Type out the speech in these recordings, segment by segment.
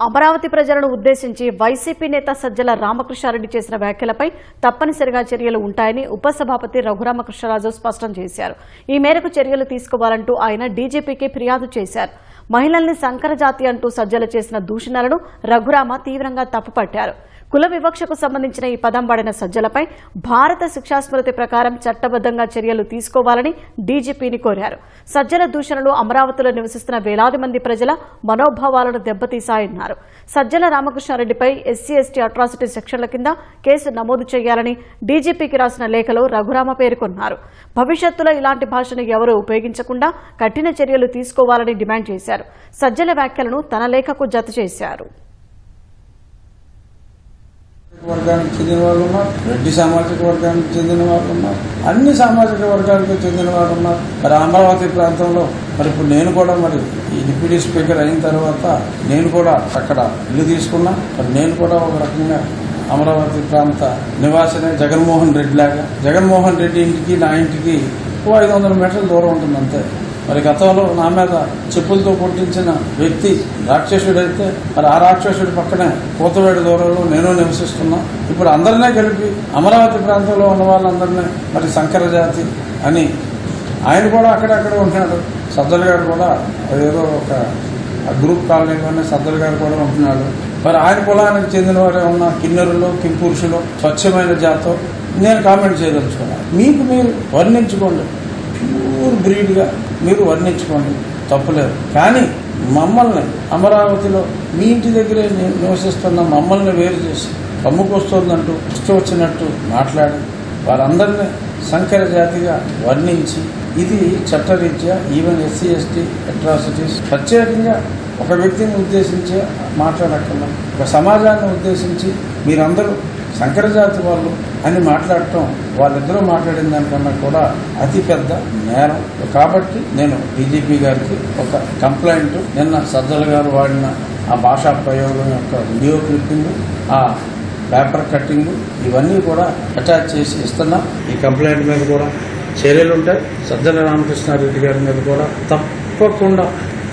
అమరావతి ప్రజలను ఉద్దేశించి వైసీపీ నేత సజ్జల రామకృష్ణారెడ్డి చేసిన వ్యాఖ్యలపై తప్పనిసరిగా చర్యలు ఉంటాయని ఉపసభాపతి రఘురామకృష్ణరాజు స్పష్టం చేశారు. ఈ మేరకు చర్యలు తీసుకోవాలంటూ ఆయన డీజీపీకి ఫిర్యాదు చేశారు. మహిళల్ని సంకరజాతి అంటూ సజ్జల చేసిన దూషణలను రఘురామ తీవ్రంగా తప్పుపట్టారు. కుల వివక్షకు సంబంధించిన ఈ పదం వాడిన సజ్జలపై భారత శిక్షాస్మృతి ప్రకారం చట్టబద్దంగా చర్యలు తీసుకోవాలని డీజీపీని కోరారు. సజ్జల దూషణలు అమరావతిలో నివసిస్తున్న వేలాది మంది ప్రజల మనోభావాలను దెబ్బతీశాయన్నారు. సజ్జల రామకృష్ణారెడ్డిపై ఎస్సీ/ఎస్టీ అట్రాసిటీ సెక్షన్ల కింద కేసు నమోదు చేయాలని డీజీపీకి రాసిన లేఖలో రఘురామ పేర్కొన్నారు. భవిష్యత్తులో ఇలాంటి భాషను ఎవరూ ఉపయోగించకుండా కఠిన చర్యలు తీసుకోవాలని డిమాండ్ చేశారు. సజ్జల వ్యాఖ్యలను తన లేఖకు జత చేశారు. వర్గానికి చెందిన వాళ్ళు ఉన్నారు, రెడ్డి సామాజిక వర్గానికి చెందిన వాళ్ళు ఉన్నారు, అన్ని సామాజిక వర్గాలకు చెందిన వాళ్ళు ఉన్నారు. మరి అమరావతి ప్రాంతంలో మరి ఇప్పుడు నేను కూడా మరి ఈ డిప్యూటీ స్పీకర్ అయిన తర్వాత నేను కూడా అక్కడ ఇల్లు తీసుకున్నా. మరి నేను కూడా ఒక రకంగా అమరావతి ప్రాంత నివాసనే జగన్మోహన్ రెడ్డి లాగా. జగన్మోహన్ రెడ్డి ఇంటికి నా ఇంటికి 500 మీటర్ల దూరం ఉంటుంది అంతే. మరి గతంలో నా మీద చెప్పులతో కొట్టించిన వ్యక్తి రాక్షసుడైతే మరి ఆ రాక్షసుడి పక్కనే కోతవేడి దూరంలో నేను నివసిస్తున్నా. ఇప్పుడు అందరినీ కలిపి అమరావతి ప్రాంతంలో ఉన్న వాళ్ళందరినీ మరి సంకరజాతి అని ఆయన కూడా అక్కడక్కడ ఉంటున్నాడు. సజ్జల గారు కూడా ఏదో ఒక గ్రూప్ కాలనీలోనే సజ్జల గారు కూడా ఉంటున్నాడు. మరి ఆయన కులానికి చెందిన వారే ఉన్న కిన్నెరులో కింపురుషులు స్వచ్ఛమైన జాతో నేను కామెంట్ చేయదలుచుకున్నాను. మీకు మీరు వర్ణించుకోండి, ప్యూర్ బ్రీడ్గా మీరు వర్ణించుకోండి, తప్పులేదు. కానీ మమ్మల్ని అమరావతిలో మీ ఇంటి దగ్గరే నివసిస్తున్న మమ్మల్ని వేరు చేసి కమ్ముకొస్తుందంటూ ఇష్టం వచ్చినట్టు మాట్లాడి వారందరినీ సంకర జాతిగా వర్ణించి ఇది చట్టరీత్యా ఈవెన్ ఎస్సీ/ఎస్టీ అట్రాసిటీస్ ప్రత్యేకంగా ఒక వ్యక్తిని ఉద్దేశించి మాట్లాడక్కర్లా, ఒక సమాజాన్ని ఉద్దేశించి మీరందరూ సంకరజాతి వాళ్ళు అని మాట్లాడటం వాళ్ళిద్దరూ మాట్లాడిన దానికన్నా కూడా అతిపెద్ద నేరం. కాబట్టి నేను డీజీపీ గారికి ఒక కంప్లైంట్, నిన్న సజ్జల గారు వాడిన ఆ భాషా ప్రయోగం యొక్క వీడియో క్లిప్పింగ్, ఆ పేపర్ కట్టింగ్ ఇవన్నీ కూడా అటాచ్ చేసి ఇస్తున్నాం. ఈ కంప్లైంట్ మీద కూడా చర్యలు ఉంటాయి. సజ్జల రామకృష్ణారెడ్డి గారి మీద కూడా తప్పకుండా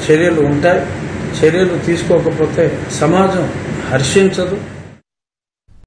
చర్యలు ఉంటాయి. చర్యలు తీసుకోకపోతే సమాజం హర్షించదు.